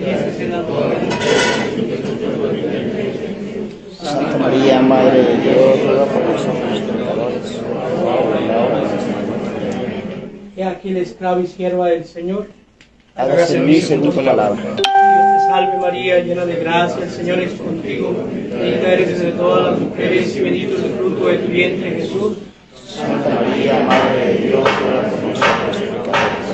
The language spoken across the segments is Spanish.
bendices en las mujeres. Santa María, Madre de Dios, ruega por nosotros pecadores, ahora y en la hora de nuestra muerte. He aquí la esclava y sierva del Señor. Hágase en mí según tu palabra. Dios te salve María, llena de gracia, el Señor es contigo. Bendita eres entre todas las mujeres y bendito es el fruto de tu vientre, Jesús. Santa María, Madre de Dios, ruega por nosotros pecadores,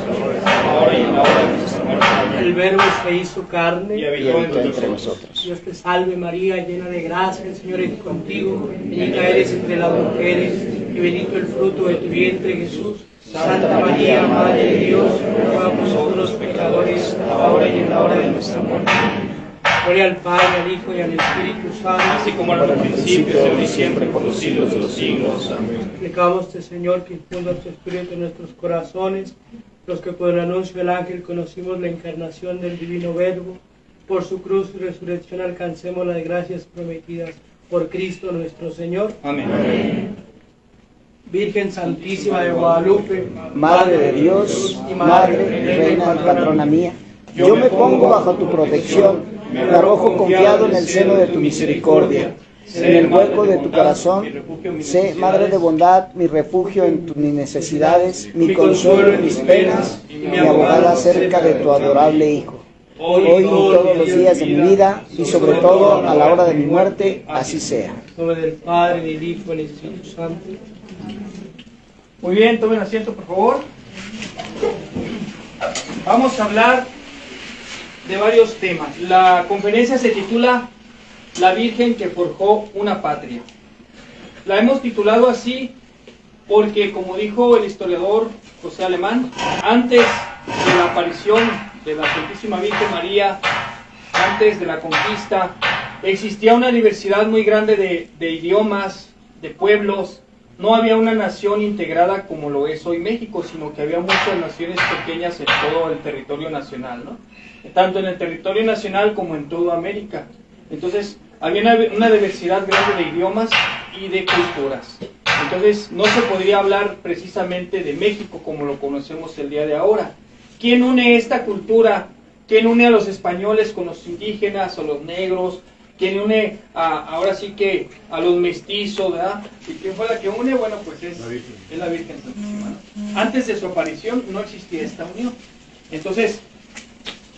ahora y en la hora de nuestra muerte. El Verbo se hizo carne Y habitó entre nosotros. Dios te salve María, llena de gracia, el Señor es contigo. Bendita eres entre las mujeres y bendito el fruto de tu vientre, Jesús. Santa María, Madre de Dios, ruega por nosotros los pecadores, ahora y en la hora de nuestra muerte. Gloria al Padre, al Hijo y al Espíritu Santo, así como en el principio, ahora y siempre, por los siglos de los siglos. Amén. Suplicamos, Señor, que infunda tu Espíritu en nuestros corazones, los que por el anuncio del ángel conocimos la encarnación del Divino Verbo, por su cruz y resurrección alcancemos las gracias prometidas por Cristo nuestro Señor. Amén. Virgen Santísima de Guadalupe, Madre de Dios, Madre, Reina y Patrona mía, yo me pongo bajo tu protección, me arrojo confiado en el seno de tu misericordia. En el hueco de tu corazón, sé, Madre de bondad, mi refugio en tus necesidades, mi consuelo en mis penas, mi abogada cerca de tu adorable Hijo. Hoy y todos los días de mi vida, y sobre todo a la hora de mi muerte, así sea. En nombre del Padre, del Hijo y del Espíritu Santo. Muy bien, tomen asiento por favor. Vamos a hablar de varios temas. La conferencia se titula La Virgen que forjó una patria. La hemos titulado así porque, como dijo el historiador José Alemán, antes de la aparición de la Santísima Virgen María, antes de la conquista, existía una diversidad muy grande de idiomas, de pueblos. No había una nación integrada como lo es hoy México, sino que había muchas naciones pequeñas en todo el territorio nacional, ¿no? Tanto en el territorio nacional como en toda América. Entonces, había una diversidad grande de idiomas y de culturas. Entonces, no se podría hablar precisamente de México como lo conocemos el día de ahora. ¿Quién une esta cultura? ¿Quién une a los españoles con los indígenas o los negros? ¿Quién une ahora sí que a los mestizos, ¿verdad? ¿Y quién fue la que une? Bueno, pues es la Virgen Santísima, ¿no? Antes de su aparición no existía esta unión. Entonces,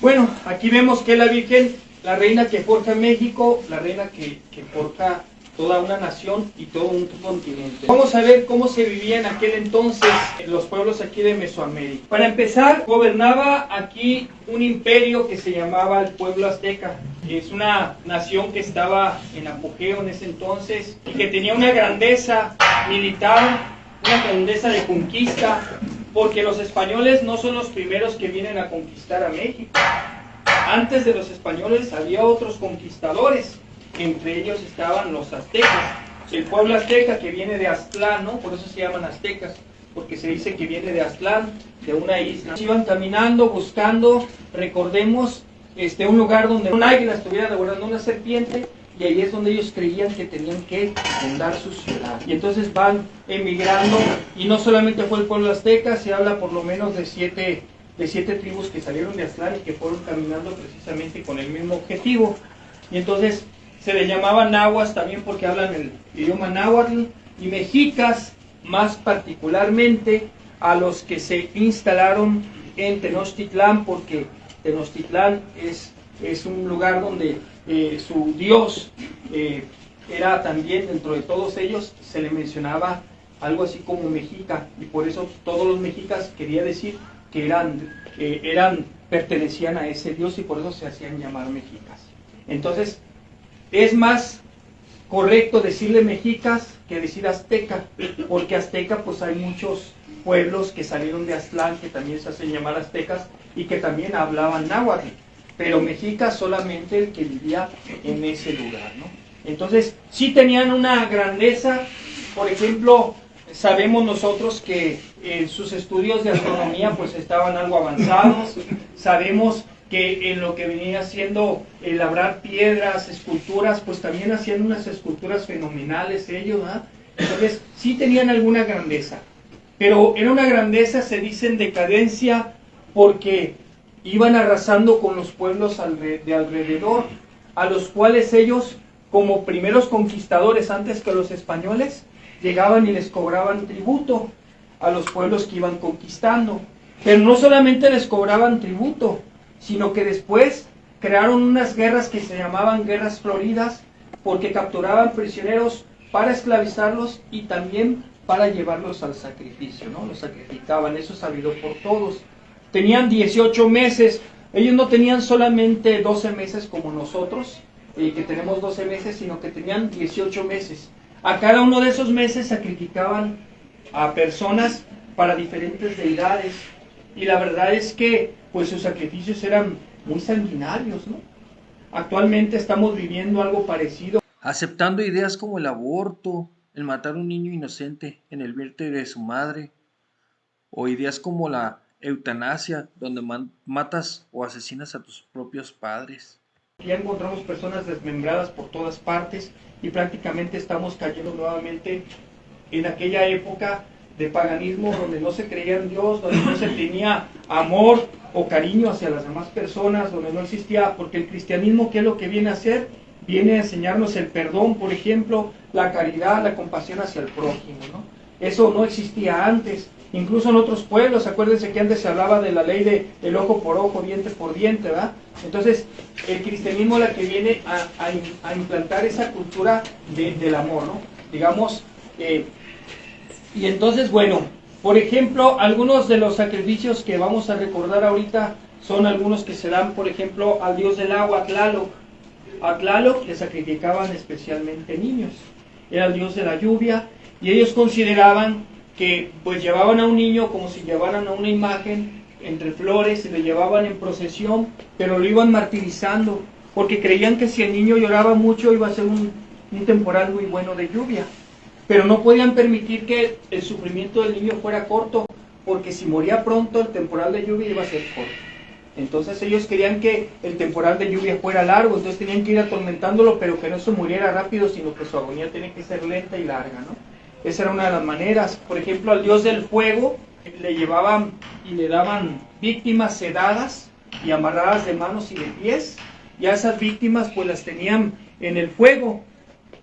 bueno, aquí vemos que la Virgen, la reina que forja México, la reina que forja toda una nación y todo un continente. Vamos a ver cómo se vivía en aquel entonces los pueblos aquí de Mesoamérica. Para empezar, gobernaba aquí un imperio que se llamaba el pueblo azteca. Es una nación que estaba en apogeo en ese entonces y que tenía una grandeza militar, una grandeza de conquista, porque los españoles no son los primeros que vienen a conquistar a México. Antes de los españoles había otros conquistadores. Entre ellos estaban los aztecas, el pueblo azteca que viene de Aztlán, ¿no? Por eso se llaman aztecas, porque se dice que viene de Aztlán, de una isla. Iban caminando, buscando, recordemos, un lugar donde un águila estuviera devorando una serpiente, y ahí es donde ellos creían que tenían que fundar su ciudad. Y entonces van emigrando, y no solamente fue el pueblo azteca, se habla por lo menos de siete tribus que salieron de Aztlán y que fueron caminando precisamente con el mismo objetivo. Y entonces se les llamaban nahuas también porque hablan el idioma náhuatl, y mexicas más particularmente a los que se instalaron en Tenochtitlán, porque Tenochtitlán es un lugar donde su dios era también, dentro de todos ellos se le mencionaba algo así como mexica, y por eso todos los mexicas quería decir que pertenecían a ese dios, y por eso se hacían llamar mexicas. Entonces, es más correcto decirle mexicas que decir azteca, porque azteca pues hay muchos pueblos que salieron de Aztlán que también se hacen llamar aztecas y que también hablaban náhuatl, pero mexicas solamente el que vivía en ese lugar, ¿no? Entonces, sí tenían una grandeza. Por ejemplo, sabemos nosotros que en sus estudios de astronomía pues estaban algo avanzados. Sabemos que en lo que venía haciendo el labrar piedras, esculturas, pues también hacían unas esculturas fenomenales ellos, ¿eh? Entonces sí tenían alguna grandeza, pero era una grandeza, se dice, en decadencia, porque iban arrasando con los pueblos de alrededor, a los cuales ellos, como primeros conquistadores antes que los españoles, llegaban y les cobraban tributo a los pueblos que iban conquistando. Pero no solamente les cobraban tributo, sino que después crearon unas guerras que se llamaban guerras floridas, porque capturaban prisioneros para esclavizarlos y también para llevarlos al sacrificio, ¿no? Los sacrificaban, eso es sabido por todos. Tenían 18 meses, ellos no tenían solamente 12 meses como nosotros, que tenemos 12 meses, sino que tenían 18 meses. A cada uno de esos meses sacrificaban a personas para diferentes deidades, y la verdad es que pues sus sacrificios eran muy sanguinarios, ¿no? Actualmente estamos viviendo algo parecido, aceptando ideas como el aborto, el matar a un niño inocente en el vientre de su madre, o ideas como la eutanasia, donde matas o asesinas a tus propios padres. Ya encontramos personas desmembradas por todas partes y prácticamente estamos cayendo nuevamente en aquella época de paganismo donde no se creía en Dios, donde no se tenía amor o cariño hacia las demás personas, donde no existía, porque el cristianismo, ¿qué es lo que viene a hacer? Viene a enseñarnos el perdón, por ejemplo, la caridad, la compasión hacia el prójimo, ¿no? Eso no existía antes. Incluso en otros pueblos, acuérdense que antes se hablaba de la ley del ojo por ojo, diente por diente, ¿verdad? Entonces, el cristianismo es la que viene a implantar esa cultura del amor, ¿no? Digamos, y entonces, bueno, por ejemplo, algunos de los sacrificios que vamos a recordar ahorita son algunos que se dan, por ejemplo, al dios del agua, Tlaloc. A Tlaloc le sacrificaban especialmente niños. Era el dios de la lluvia, y ellos consideraban que pues llevaban a un niño como si llevaran a una imagen entre flores, y lo llevaban en procesión, pero lo iban martirizando, porque creían que si el niño lloraba mucho iba a ser un temporal muy bueno de lluvia. Pero no podían permitir que el sufrimiento del niño fuera corto, porque si moría pronto el temporal de lluvia iba a ser corto. Entonces ellos querían que el temporal de lluvia fuera largo, entonces tenían que ir atormentándolo, pero que no se muriera rápido, sino que su agonía tenía que ser lenta y larga, ¿no? Esa era una de las maneras. Por ejemplo, al dios del fuego le llevaban y le daban víctimas sedadas y amarradas de manos y de pies, y a esas víctimas pues las tenían en el fuego.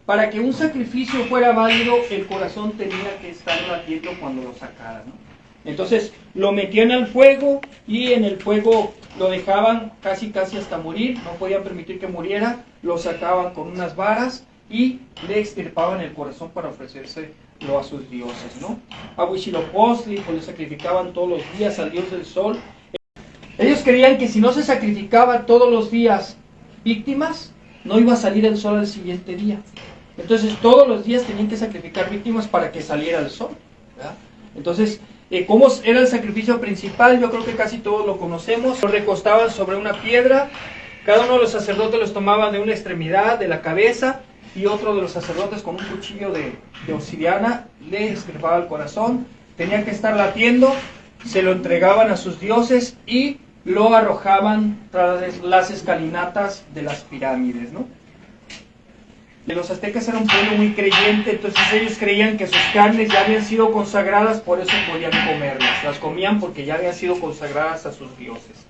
Para que un sacrificio fuera válido, el corazón tenía que estar latiendo cuando lo sacara, ¿no? Entonces lo metían al fuego, y en el fuego lo dejaban casi hasta morir, no podían permitir que muriera, lo sacaban con unas varas y le extirpaban el corazón para ofrecérselo a sus dioses, ¿no? A Huitzilopochtli pues le sacrificaban todos los días al dios del sol. Ellos creían que si no se sacrificaba todos los días víctimas, no iba a salir el sol al siguiente día. Entonces todos los días tenían que sacrificar víctimas para que saliera el sol, ¿verdad? Entonces, ¿cómo era el sacrificio principal? Yo creo que casi todos lo conocemos. Los recostaban sobre una piedra, cada uno de los sacerdotes los tomaban de una extremidad de la cabeza, y otro de los sacerdotes con un cuchillo de obsidiana le extirpaba el corazón, tenía que estar latiendo, se lo entregaban a sus dioses y lo arrojaban tras las escalinatas de las pirámides, ¿no? Los aztecas eran un pueblo muy creyente, entonces ellos creían que sus carnes ya habían sido consagradas, por eso podían comerlas. Las comían porque ya habían sido consagradas a sus dioses.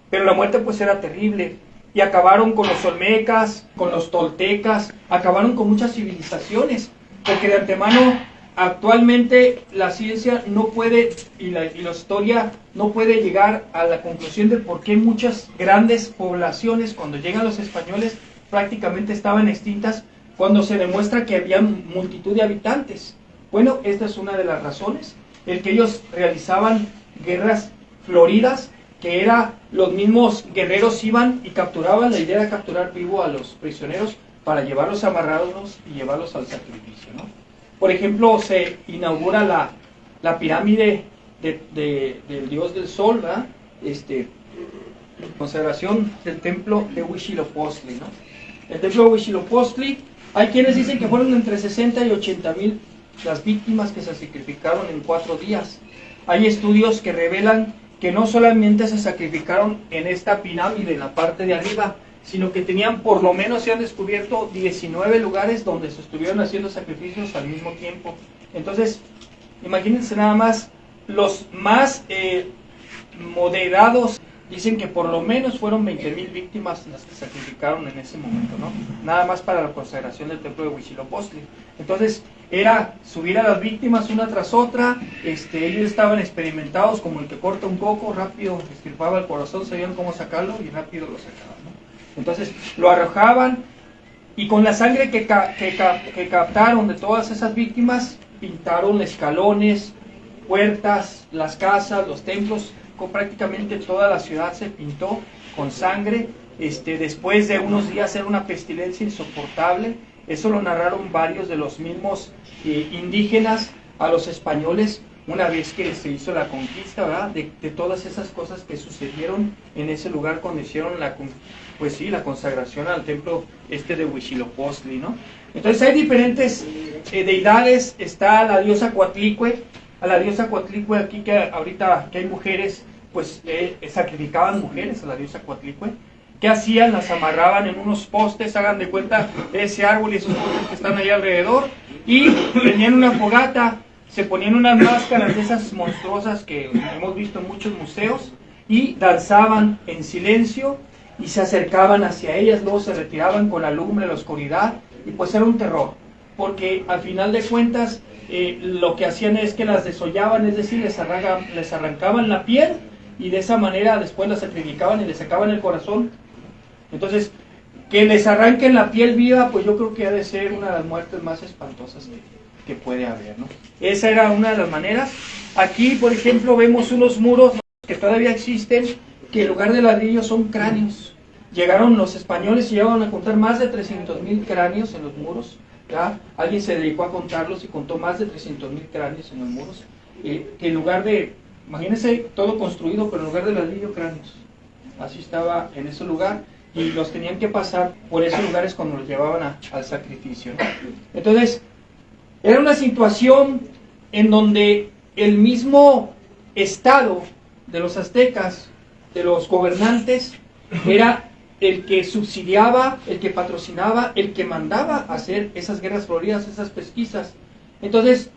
Pero la muerte pues era terrible, y acabaron con los olmecas, con los toltecas, acabaron con muchas civilizaciones, porque de antemano actualmente la ciencia no puede, y la historia no puede llegar a la conclusión de por qué muchas grandes poblaciones, cuando llegan los españoles, prácticamente estaban extintas, cuando se demuestra que había multitud de habitantes. Bueno, esta es una de las razones, el que ellos realizaban guerras floridas, que era los mismos guerreros iban y capturaban, la idea era capturar vivo a los prisioneros para llevarlos amarrados y llevarlos al sacrificio, ¿no? Por ejemplo, se inaugura la pirámide del dios del sol, ¿verdad? Consagración del templo de Huitzilopochtli, ¿no? El templo de Huitzilopochtli, hay quienes dicen que fueron entre 60 y 80 mil las víctimas que se sacrificaron en 4 días. Hay estudios que revelan que no solamente se sacrificaron en esta pirámide, en la parte de arriba, sino que tenían, por lo menos se han descubierto 19 lugares donde se estuvieron haciendo sacrificios al mismo tiempo. Entonces, imagínense nada más, los más moderados Dicen que por lo menos fueron 20,000 víctimas las que sacrificaron en ese momento, ¿no? Nada más para la consagración del templo de Huitzilopochtli. Entonces, era subir a las víctimas una tras otra. Ellos estaban experimentados como el que corta un coco, rápido extirpaba el corazón, sabían cómo sacarlo y rápido lo sacaban, ¿no? Entonces, lo arrojaban y con la sangre que captaron de todas esas víctimas, pintaron escalones, puertas, las casas, los templos. Prácticamente toda la ciudad se pintó con sangre. Después de unos días era una pestilencia insoportable. Eso lo narraron varios de los mismos indígenas a los españoles una vez que se hizo la conquista, ¿verdad? De todas esas cosas que sucedieron en ese lugar cuando hicieron la consagración al templo de Huitzilopochtli, ¿no? Entonces hay diferentes deidades. Está la diosa Coatlicue. A la diosa Coatlicue, aquí que ahorita que hay mujeres, pues sacrificaban mujeres a la diosa Coatlicue. ¿Qué hacían? Las amarraban en unos postes, hagan de cuenta ese árbol y esos postes que están ahí alrededor, y tenían una fogata, se ponían unas máscaras de esas monstruosas que hemos visto en muchos museos, y danzaban en silencio, y se acercaban hacia ellas, luego se retiraban con la lumbre, la oscuridad, y pues era un terror, porque al final de cuentas, lo que hacían es que las desollaban, es decir, les arrancaban la piel y de esa manera después las sacrificaban y les sacaban el corazón. Entonces, que les arranquen la piel viva, pues yo creo que ha de ser una de las muertes más espantosas que puede haber, ¿no? Esa era una de las maneras. Aquí, por ejemplo, vemos unos muros que todavía existen, que en lugar de ladrillos son cráneos. Llegaron los españoles y llegaron a contar más de 300,000 cráneos en los muros. ¿Ya? Alguien se dedicó a contarlos y contó más de 300,000 cráneos en los muros, que en lugar de, imagínense, todo construido, pero en lugar de ladrillo, cráneos. Así estaba en ese lugar, y los tenían que pasar por esos lugares cuando los llevaban al sacrificio, ¿no? Entonces, era una situación en donde el mismo estado de los aztecas, de los gobernantes, era el que subsidiaba, el que patrocinaba, el que mandaba hacer esas guerras floridas, esas pesquisas. Entonces,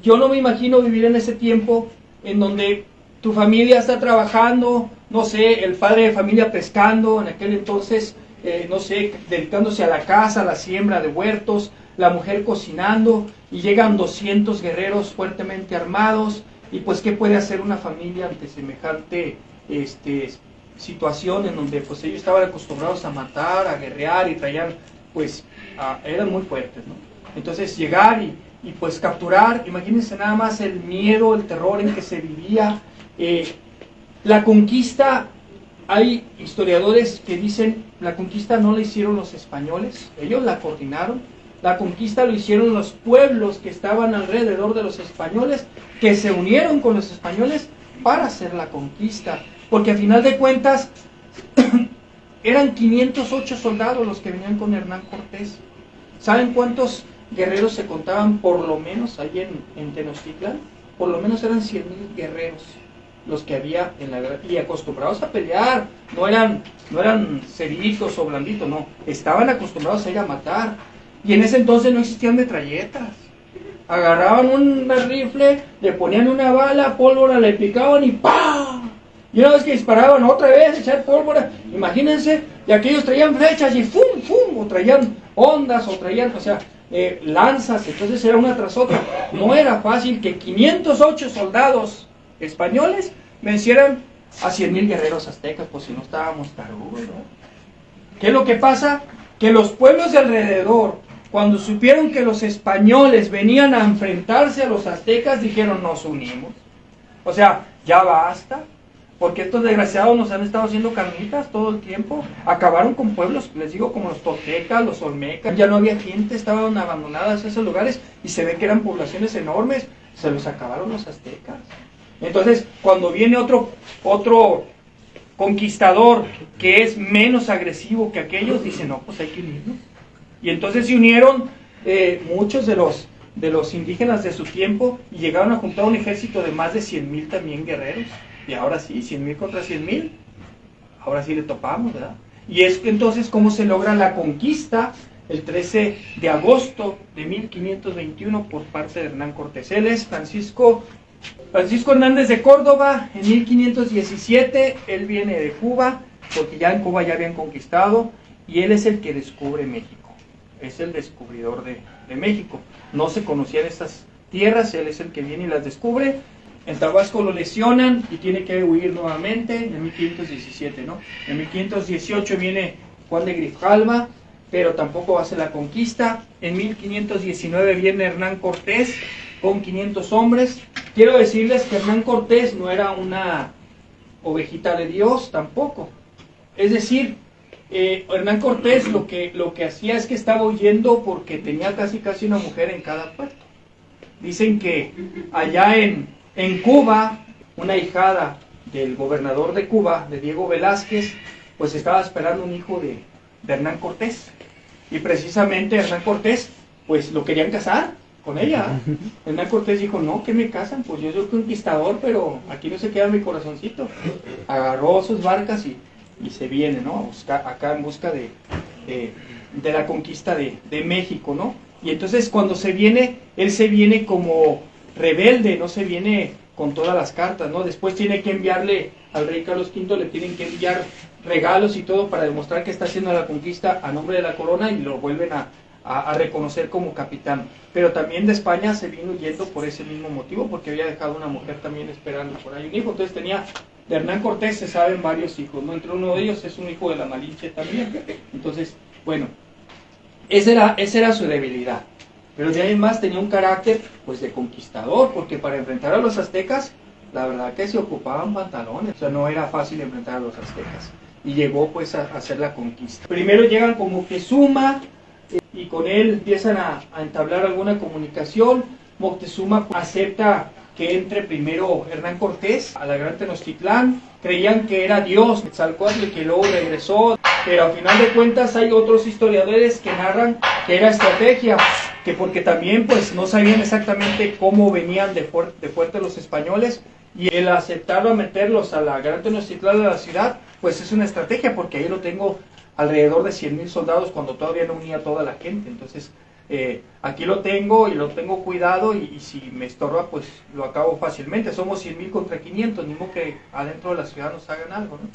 yo no me imagino vivir en ese tiempo en donde tu familia está trabajando, no sé, el padre de familia pescando, en aquel entonces, no sé, dedicándose a la casa, a la siembra de huertos, la mujer cocinando, y llegan 200 guerreros fuertemente armados, y pues, ¿qué puede hacer una familia ante semejante situación en donde pues ellos estaban acostumbrados a matar, a guerrear y traían, pues, eran muy fuertes, ¿no? Entonces llegar y pues capturar, imagínense nada más el miedo, el terror en que se vivía. La conquista, hay historiadores que dicen, la conquista no la hicieron los españoles, ellos la coordinaron. La conquista lo hicieron los pueblos que estaban alrededor de los españoles, que se unieron con los españoles para hacer la conquista. Porque a final de cuentas, eran 508 soldados los que venían con Hernán Cortés. ¿Saben cuántos guerreros se contaban por lo menos ahí en Tenochtitlan? Por lo menos eran 100,000 guerreros los que había en la guerra, y acostumbrados a pelear. No eran ceritos o blanditos, no. Estaban acostumbrados a ir a matar. Y en ese entonces no existían metralletas. Agarraban un rifle, le ponían una bala, pólvora, le picaban y ¡pam! Y una vez que disparaban otra vez, echar pólvora, imagínense, y aquellos traían flechas y ¡fum, fum! O traían ondas, o traían, lanzas. Entonces era una tras otra. No era fácil que 508 soldados españoles vencieran a 100,000 guerreros aztecas, pues si no estábamos tarugos, ¿no? ¿Qué es lo que pasa? Que los pueblos de alrededor, cuando supieron que los españoles venían a enfrentarse a los aztecas, dijeron, nos unimos. O sea, ya basta, porque estos desgraciados nos han estado haciendo carnitas todo el tiempo. Acabaron con pueblos, les digo, como los toltecas, los olmecas. Ya no había gente, estaban abandonadas esos lugares, y se ve que eran poblaciones enormes. Se los acabaron los aztecas. Entonces, cuando viene otro conquistador que es menos agresivo que aquellos, dicen, no, pues hay que unirnos. Y entonces se unieron muchos de los indígenas de su tiempo, y llegaron a juntar un ejército de más de 100,000 también guerreros. Y ahora sí, 100,000 contra 100,000, ahora sí le topamos, ¿verdad? Y es entonces cómo se logra la conquista el 13 de agosto de 1521 por parte de Hernán Cortés. Él es Francisco Francisco Hernández de Córdoba, en 1517, él viene de Cuba, porque ya en Cuba ya habían conquistado, y él es el que descubre México, es el descubridor de México. No se conocían estas tierras, él es el que viene y las descubre. En Tabasco lo lesionan y tiene que huir nuevamente en 1517, ¿no? En 1518 viene Juan de Grijalva, pero tampoco hace la conquista. En 1519 viene Hernán Cortés con 500 hombres. Quiero decirles que Hernán Cortés no era una ovejita de Dios tampoco. Es decir, Hernán Cortés lo que hacía es que estaba huyendo porque tenía casi una mujer en cada puerto. Dicen que allá en Cuba, una hijada del gobernador de Cuba, de Diego Velázquez, pues estaba esperando un hijo de Hernán Cortés. Y precisamente Hernán Cortés, pues lo querían casar con ella. Hernán Cortés dijo, no, ¿qué me casan? Pues yo soy conquistador, pero aquí no se queda mi corazoncito. Agarró sus barcas y se viene, ¿no? A buscar, acá en busca de la conquista de México, ¿no? Y entonces cuando se viene, él se viene como rebelde, no se viene con todas las cartas, ¿no? Después tiene que enviarle al rey Carlos V, le tienen que enviar regalos y todo para demostrar que está haciendo la conquista a nombre de la corona y lo vuelven a reconocer como capitán. Pero también de España se vino huyendo por ese mismo motivo, porque había dejado una mujer también esperando por ahí un hijo. Entonces tenía, de Hernán Cortés se saben varios hijos, ¿no? Entre uno de ellos es un hijo de la Malinche también. Entonces, bueno, esa era su debilidad. Pero de ahí en más tenía un carácter pues de conquistador, porque para enfrentar a los aztecas, la verdad que se ocupaban pantalones, o sea, no era fácil enfrentar a los aztecas. Y llegó pues a hacer la conquista. Primero llegan con Moctezuma, y con él empiezan a entablar alguna comunicación. Moctezuma acepta que entre primero Hernán Cortés a la Gran Tenochtitlán. Creían que era Dios, Quetzalcóatl, que luego regresó, pero al final de cuentas hay otros historiadores que narran que era estrategia, que porque también pues no sabían exactamente cómo venían de fuerte los españoles, y el aceptarlo a meterlos a la Gran Tenochtitlán de la ciudad, pues es una estrategia, porque ahí lo tengo alrededor de 100,000 soldados cuando todavía no unía toda la gente. Entonces aquí lo tengo y lo tengo cuidado, y si me estorba pues lo acabo fácilmente. Somos 100,000 contra 500, ni modo que adentro de la ciudad nos hagan algo, ¿no?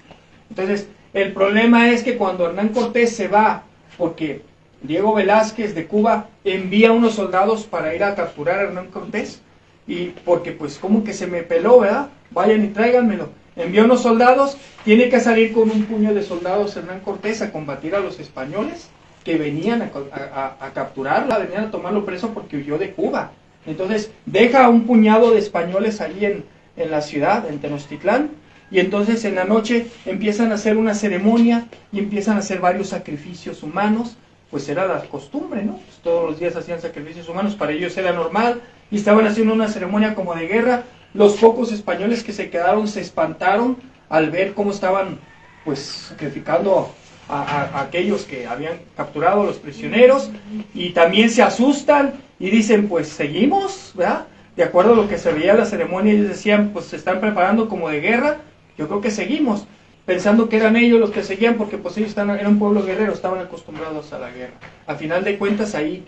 Entonces el problema es que cuando Hernán Cortés se va, porque Diego Velázquez de Cuba envía unos soldados para ir a capturar a Hernán Cortés, y porque pues como que se me peló, ¿verdad? Vayan y tráiganmelo. Envió unos soldados, tiene que salir con un puño de soldados Hernán Cortés a combatir a los españoles que venían a capturarlo, venían a tomarlo preso porque huyó de Cuba. Entonces deja un puñado de españoles allí en la ciudad, en Tenochtitlán, y entonces en la noche empiezan a hacer una ceremonia y empiezan a hacer varios sacrificios humanos. Pues era la costumbre, ¿no? Pues todos los días hacían sacrificios humanos, para ellos era normal, y estaban haciendo una ceremonia como de guerra. Los pocos españoles que se quedaron se espantaron al ver cómo estaban pues sacrificando a aquellos que habían capturado a los prisioneros, y también se asustan y dicen, pues seguimos, ¿verdad? De acuerdo a lo que se veía en la ceremonia, ellos decían, pues se están preparando como de guerra, yo creo que seguimos, pensando que eran ellos los que seguían, porque pues ellos eran un pueblo guerrero, estaban acostumbrados a la guerra. A final de cuentas ahí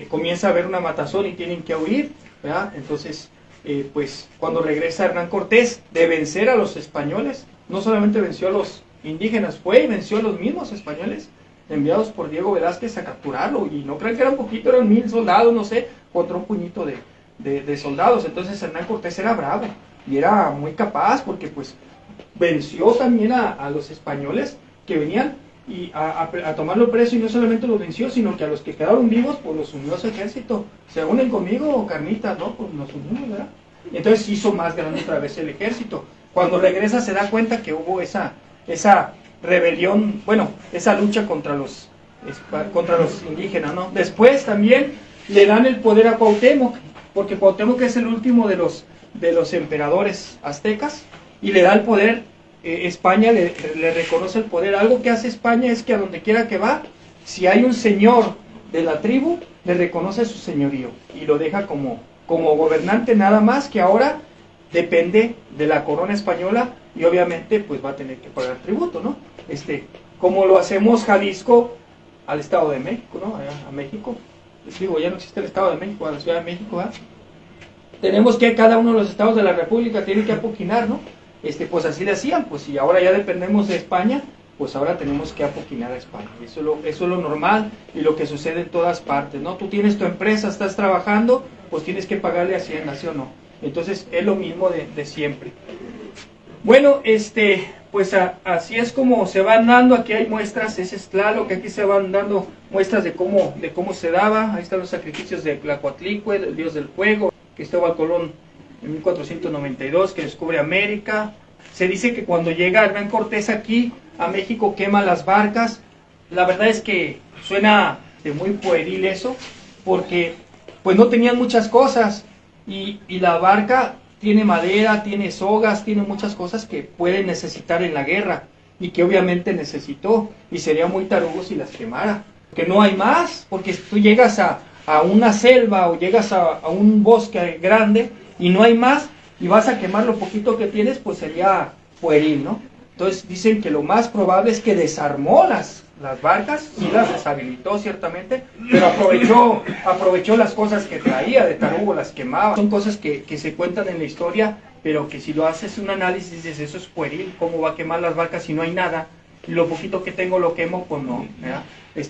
comienza a haber una matazón y tienen que huir, ¿verdad? Entonces pues cuando regresa Hernán Cortés de vencer a los españoles, no solamente venció a los indígenas, fue y venció a los mismos españoles enviados por Diego Velázquez a capturarlo, y no crean que eran poquito, eran 1,000 soldados, no sé, contra un puñito de soldados. Entonces Hernán Cortés era bravo y era muy capaz, porque pues venció también a los españoles que venían y a tomarlo preso, y no solamente los venció, sino que a los que quedaron vivos pues los unió a su ejército. ¿Se unen conmigo, carnitas? No, pues nos unimos, ¿verdad? Y entonces hizo más grande otra vez el ejército. Cuando regresa se da cuenta que hubo esa rebelión, bueno, esa lucha contra los indígenas, ¿no? Después también le dan el poder a Cuauhtémoc, porque Cuauhtémoc es el último de los emperadores aztecas, y le da el poder. España le reconoce el poder. Algo que hace España es que a donde quiera que va, si hay un señor de la tribu, le reconoce su señorío y lo deja como gobernante, nada más que ahora depende de la corona española, y obviamente pues va a tener que pagar tributo, ¿no? Como lo hacemos Jalisco al Estado de México, ¿no? A México. Les digo, ya no existe el Estado de México, a la Ciudad de México, ¿verdad? tenemos que cada uno de los estados de la República tiene que apoquinar, ¿no? Pues así le hacían, pues si ahora ya dependemos de España, pues ahora tenemos que apoquinar a España. Eso es lo normal y lo que sucede en todas partes, ¿no? Tú tienes tu empresa, estás trabajando, pues tienes que pagarle a Hacienda, ¿sí o no? Entonces es lo mismo de siempre. Bueno, pues así es como se van dando, aquí hay muestras, ese es Tlaloc, que aquí se van dando muestras de cómo se daba, ahí están los sacrificios de Tlacuatlicue, el dios del fuego, Cristóbal Colón en 1492, que descubre América. Se dice que cuando llega Hernán Cortés aquí a México quema las barcas. La verdad es que suena muy pueril eso, porque pues no tenían muchas cosas, y la barca tiene madera, tiene sogas, tiene muchas cosas que pueden necesitar en la guerra, y que obviamente necesitó, y sería muy tarugo si las quemara, que no hay más, porque tú llegas a una selva o llegas a un bosque grande y no hay más, y vas a quemar lo poquito que tienes, pues sería pueril, ¿no? Entonces dicen que lo más probable es que desarmó las barcas, sí las deshabilitó ciertamente, pero aprovechó las cosas que traía, de tarugo las quemaba. Son cosas que se cuentan en la historia, pero que si lo haces un análisis dices, eso es pueril, ¿cómo va a quemar las barcas si no hay nada? Y lo poquito que tengo lo quemo, pues no, ¿verdad?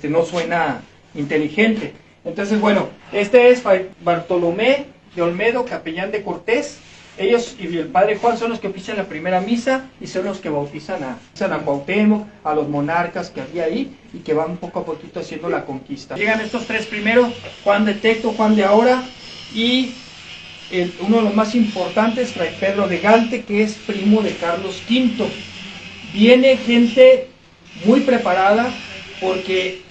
No suena inteligente. Entonces, bueno, este es Bartolomé de Olmedo, capellán de Cortés. Ellos y el padre Juan son los que ofician la primera misa y son los que bautizan a Cuauhtémoc, a los monarcas que había ahí y que van poco a poquito haciendo la conquista. Llegan estos tres primeros, Juan de Tecto, Juan de Ahora y uno de los más importantes, Fray Pedro de Gante, que es primo de Carlos V. Viene gente muy preparada porque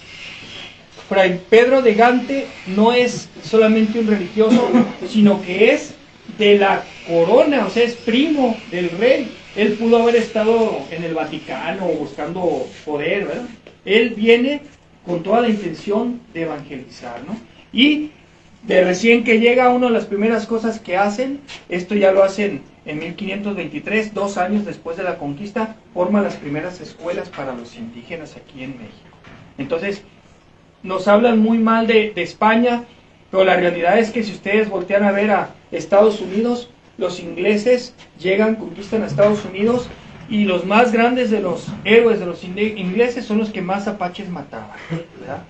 Fray Pedro de Gante no es solamente un religioso, sino que es de la corona, o sea, es primo del rey. Él pudo haber estado en el Vaticano buscando poder, ¿verdad? Él viene con toda la intención de evangelizar, ¿no? Y de recién que llega, una de las primeras cosas que hacen, esto ya lo hacen en 1523, 2 años después de la conquista, forman las primeras escuelas para los indígenas aquí en México. Entonces, nos hablan muy mal de España, pero la realidad es que si ustedes voltean a ver a Estados Unidos, los ingleses llegan, conquistan a Estados Unidos, y los más grandes de los héroes de los ingleses son los que más apaches mataban, ¿verdad?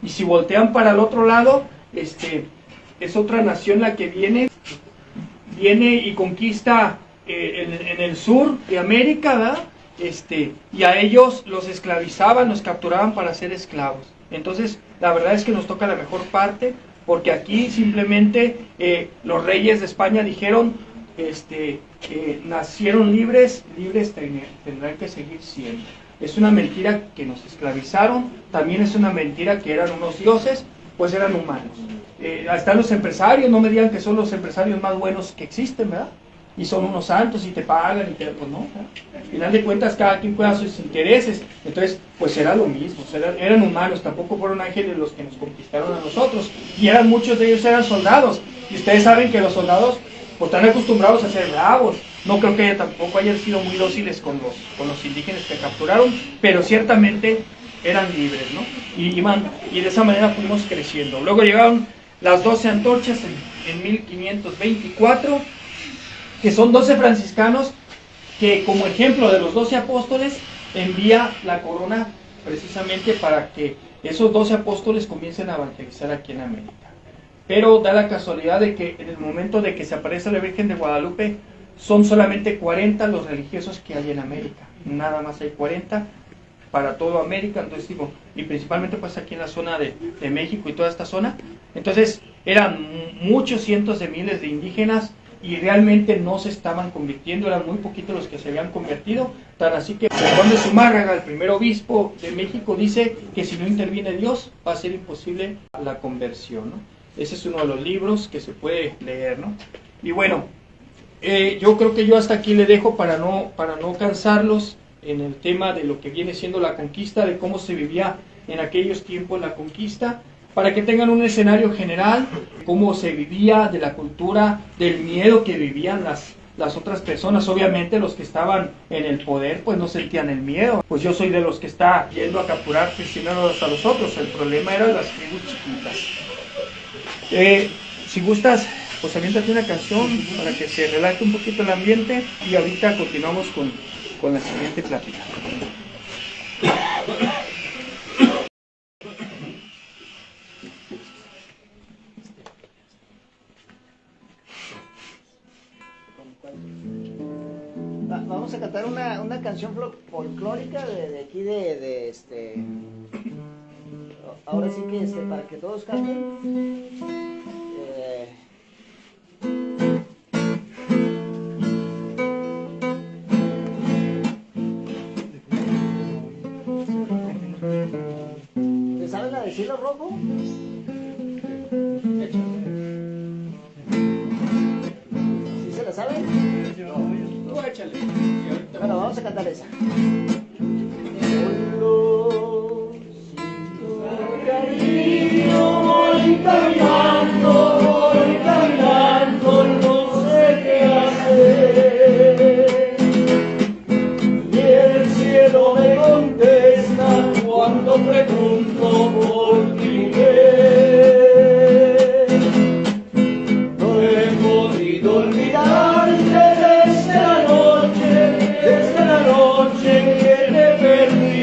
Y si voltean para el otro lado, es otra nación la que viene y conquista en el sur de América, ¿verdad? Y a ellos los esclavizaban, los capturaban para ser esclavos. Entonces, la verdad es que nos toca la mejor parte, porque aquí simplemente los reyes de España dijeron, nacieron libres tendrán que seguir siendo. Es una mentira que nos esclavizaron, también es una mentira que eran unos dioses, pues eran humanos. Están los empresarios, no me digan que son los empresarios más buenos que existen, ¿verdad? Y son unos santos y te pagan, pues no, ¿verdad? Al final de cuentas cada quien cuida sus intereses. Entonces, pues era lo mismo, eran humanos, tampoco fueron ángeles los que nos conquistaron a nosotros, y muchos de ellos eran soldados, y ustedes saben que los soldados pues están acostumbrados a ser bravos. No creo que tampoco hayan sido muy dóciles con los indígenas que capturaron, pero ciertamente eran libres, ¿no? Y de esa manera fuimos creciendo. Luego llegaron las 12 antorchas en 1524, que son 12 franciscanos que, como ejemplo de los 12 apóstoles, envía la corona precisamente para que esos 12 apóstoles comiencen a evangelizar aquí en América. Pero da la casualidad de que en el momento de que se aparece la Virgen de Guadalupe, son solamente 40 los religiosos que hay en América. Nada más hay 40 para toda América, entonces digo, y principalmente pues aquí en la zona de México y toda esta zona. Entonces eran muchos cientos de miles de indígenas y realmente no se estaban convirtiendo, eran muy poquitos los que se habían convertido, tan así que Juan de Zumárraga, el primer obispo de México, dice que si no interviene Dios va a ser imposible la conversión, ¿no? Ese es uno de los libros que se puede leer, ¿no? Y bueno, yo creo que yo hasta aquí le dejo para no cansarlos en el tema de lo que viene siendo la conquista, de cómo se vivía en aquellos tiempos la conquista, para que tengan un escenario general, cómo se vivía, de la cultura, del miedo que vivían las otras personas. Obviamente los que estaban en el poder pues no sentían el miedo. Pues yo soy de los que está yendo a capturar prisioneros a los otros. El problema eran las tribus chiquitas. Si gustas, pues aviéntate una canción para que se relaje un poquito el ambiente y ahorita continuamos con la siguiente plática. Vamos a cantar una canción folclórica de aquí ahora sí que para que todos canten. ¿Te sabes la de Cielo Rojo? ¿Sí se la saben? Tú échale. Bueno, vamos a cantar esa. Voy caminando, no sé qué hacer. Y el cielo me contesta cuando pregunto por ti, mujer. No he podido olvidarte desde la noche en que te perdí.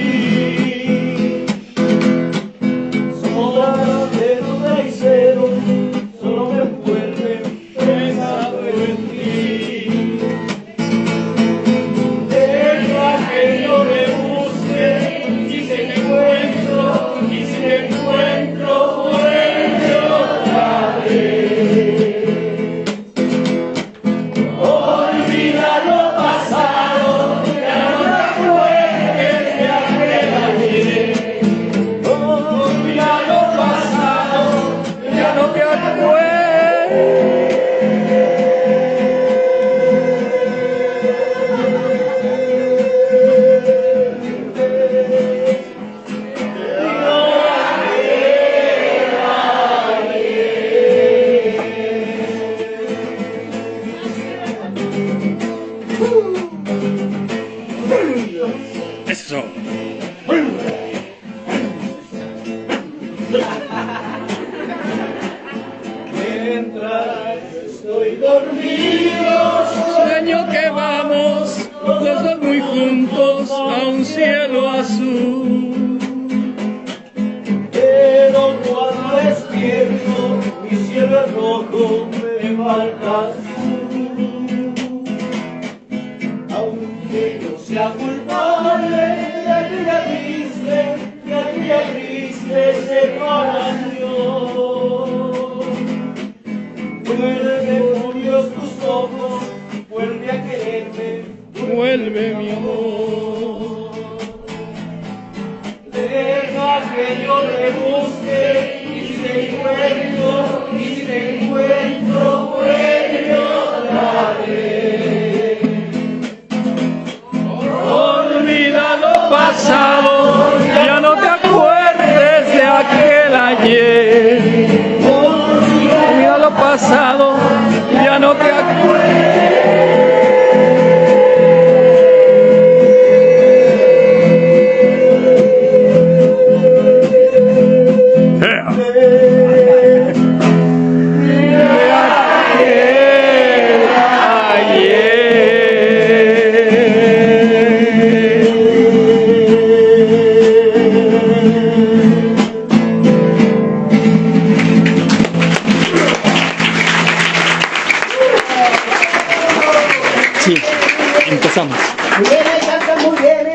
Sombras de duda y celo solo me envuelven pensando en ti. Deja que yo me busque y si te encuentro, vuelve otra vez. Olvida lo pasado, ya no te acuerdes de aquel ayer. Olvida lo pasado, ya no te acuerdes. Eso. Mientras estoy dormido, Sueño que vamos los dos muy juntos a un cielo azul. pero cuando despierto, mi cielo es rojo, me faltas tú. Aunque yo sea culpable de aquella triste separación, vuelve por Dios tus ojos, vuelve a quererme, Vuelve mi amor. deja que yo te busque y si te encuentro, vuelve otra vez. Olvida lo pasado, ya no te acuerdes de aquel ayer. Olvida lo pasado, ya no te acuerdes. Sí, empezamos. Muy bien, canta muy bien,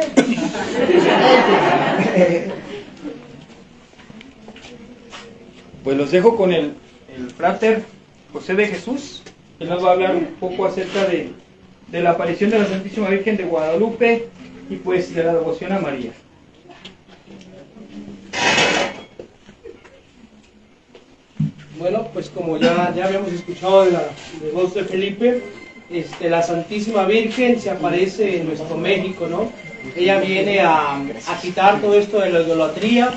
Pues los dejo con el frater José de Jesús. Él nos va a hablar un poco acerca de la aparición de la Santísima Virgen de Guadalupe y pues de la devoción a María. Bueno, pues como ya habíamos escuchado de voz de Felipe, la Santísima Virgen se aparece en nuestro México, ¿no? Ella viene a quitar todo esto de la idolatría,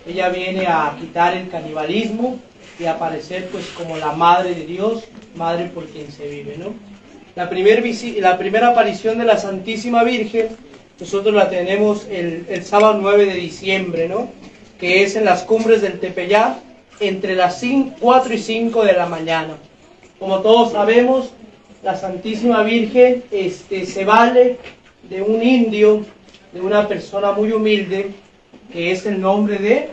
ella viene a quitar el canibalismo y a aparecer pues como la Madre de Dios, Madre por quien se vive, ¿no? La primera aparición de la Santísima Virgen, nosotros la tenemos el sábado 9 de diciembre, ¿no? Que es en las cumbres del Tepeyac, entre las 4 y 5 de la mañana. Como todos sabemos, la Santísima Virgen se vale de un indio, de una persona muy humilde, que es el nombre de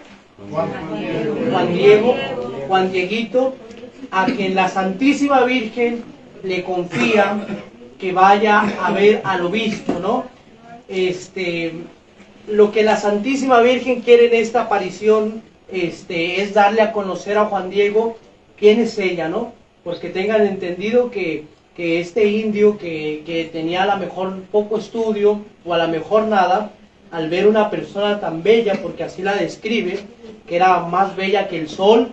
Juan Dieguito, a quien la Santísima Virgen le confía que vaya a ver al obispo, ¿no? Lo que la Santísima Virgen quiere en esta aparición es darle a conocer a Juan Diego quién es ella, ¿no? Porque tengan entendido que este indio que tenía a lo mejor poco estudio o a lo mejor nada, al ver una persona tan bella, porque así la describe, que era más bella que el sol.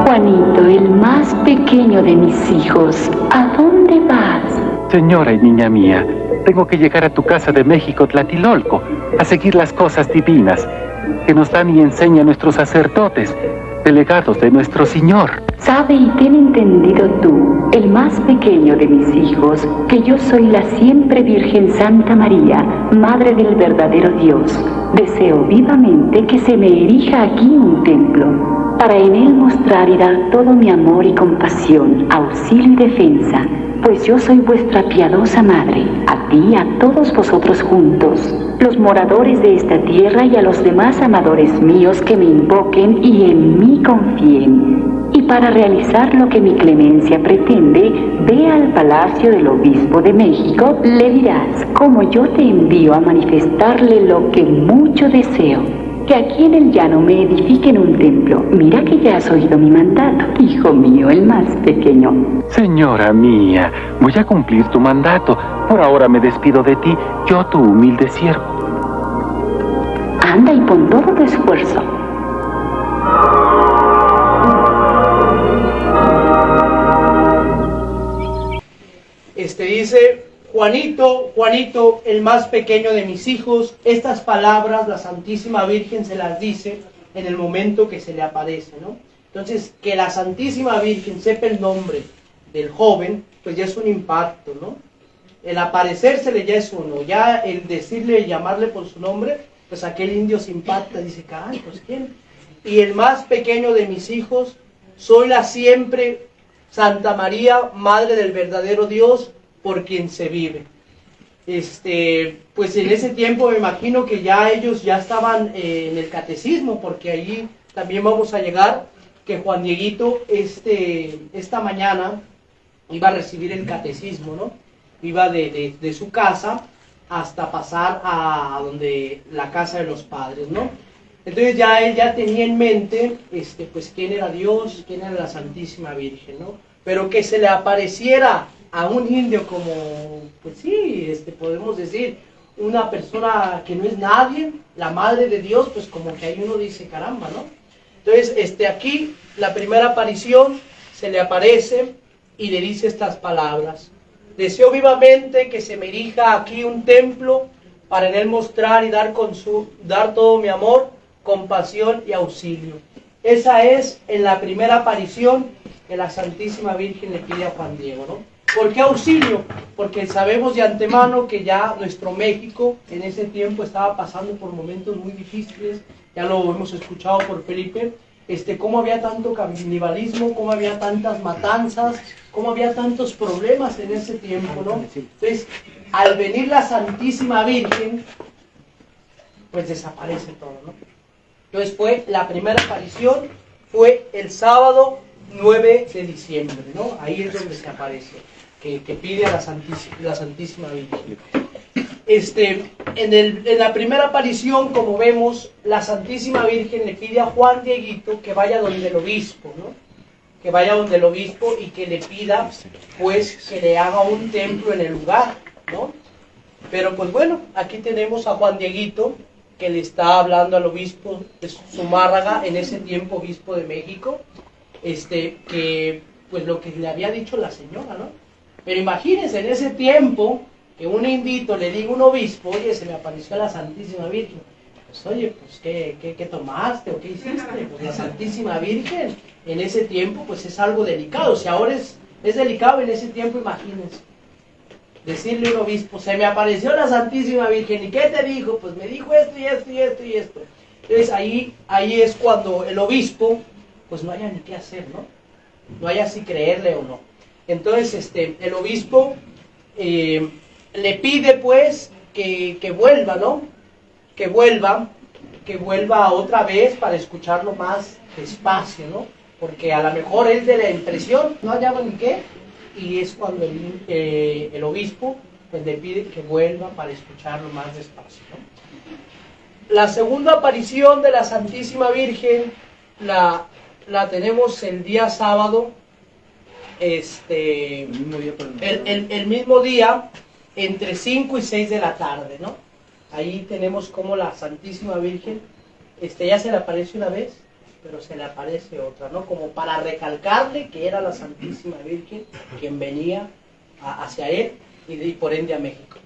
Juanito, el más pequeño de mis hijos, ¿a dónde vas? Señora y niña mía, tengo que llegar a tu casa de México, Tlatilolco, a seguir las cosas divinas que nos dan y enseñan nuestros sacerdotes, delegados de nuestro Señor. Sabe y ten entendido tú, el más pequeño de mis hijos, que yo soy la siempre Virgen Santa María, Madre del verdadero Dios. Deseo vivamente que se me erija aquí un templo, para en él mostrar y dar todo mi amor y compasión, auxilio y defensa, pues yo soy vuestra piadosa madre, a ti y a todos vosotros juntos, los moradores de esta tierra y a los demás amadores míos que me invoquen y en mí confíen. Y para realizar lo que mi clemencia pretende, ve al palacio del obispo de México, le dirás cómo yo te envío a manifestarle lo que mucho deseo, que aquí en el llano me edifiquen un templo. Mira que ya has oído mi mandato, hijo mío, el más pequeño. Señora mía, voy a cumplir tu mandato. Por ahora me despido de ti, yo tu humilde siervo. Anda y pon todo tu esfuerzo. Dice: Juanito, Juanito, el más pequeño de mis hijos. Estas palabras la Santísima Virgen se las dice en el momento que se le aparece, ¿no? Entonces, que la Santísima Virgen sepa el nombre del joven, pues ya es un impacto, ¿no? El aparecérsele ya es uno, ya el decirle, llamarle por su nombre, pues aquel indio se impacta, dice, caray, pues ¿quién? Y el más pequeño de mis hijos, soy la siempre Santa María, Madre del verdadero Dios, por quien se vive. Pues en ese tiempo me imagino que ya ellos ya estaban en el catecismo, porque allí también vamos a llegar, que Juan Dieguito esta mañana iba a recibir el catecismo, ¿no? Iba de su casa hasta pasar a donde la casa de los padres, ¿no? Entonces ya él ya tenía en mente, pues quién era Dios, quién era la Santísima Virgen, ¿no? Pero que se le apareciera a un indio como, pues sí, podemos decir, una persona que no es nadie, la Madre de Dios, pues como que ahí uno dice, caramba, ¿no? Entonces, aquí, la primera aparición, se le aparece y le dice estas palabras: deseo vivamente que se me erija aquí un templo para en él mostrar y dar todo mi amor, compasión y auxilio. Esa es en la primera aparición que la Santísima Virgen le pide a Juan Diego, ¿no? ¿Por qué auxilio? Porque sabemos de antemano que ya nuestro México en ese tiempo estaba pasando por momentos muy difíciles, ya lo hemos escuchado por Felipe, cómo había tanto canibalismo, cómo había tantas matanzas, cómo había tantos problemas en ese tiempo, ¿no? Entonces, al venir la Santísima Virgen, pues desaparece todo, ¿no? Entonces la primera aparición fue el sábado 9 de diciembre, ¿no? Ahí es donde se aparece, que pide a la Santísima Virgen. En la primera aparición, como vemos, la Santísima Virgen le pide a Juan Dieguito que vaya donde el obispo, ¿no? Que vaya donde el obispo y que le pida, pues, que le haga un templo en el lugar, ¿no? Pero, pues bueno, aquí tenemos a Juan Dieguito, que le está hablando al obispo de Zumárraga, en ese tiempo obispo de México, que, pues, lo que le había dicho la señora, ¿no? Pero imagínense, en ese tiempo, que un indito le diga a un obispo, oye, se me apareció la Santísima Virgen. Pues oye, pues ¿qué tomaste o qué hiciste? Pues la Santísima Virgen en ese tiempo pues es algo delicado. Si ahora es delicado, en ese tiempo imagínense. decirle a un obispo, se me apareció la Santísima Virgen, ¿y qué te dijo? Pues me dijo esto y esto y esto y esto. Entonces ahí es cuando el obispo, pues no haya ni qué hacer, ¿no? No haya si creerle o no. Entonces el obispo le pide pues que vuelva, ¿no? Que vuelva otra vez para escucharlo más despacio, ¿no? Porque a lo mejor es de la impresión, no hallaba ni qué, y es cuando el obispo pues le pide que vuelva para escucharlo más despacio, ¿no? La segunda aparición de la Santísima Virgen la tenemos el día sábado, el mismo día, entre 5 y 6 de la tarde, ¿no? Ahí tenemos como la Santísima Virgen, ya se le aparece una vez, pero se le aparece otra, ¿no? Como para recalcarle que era la Santísima Virgen quien venía hacia él y por ende a México.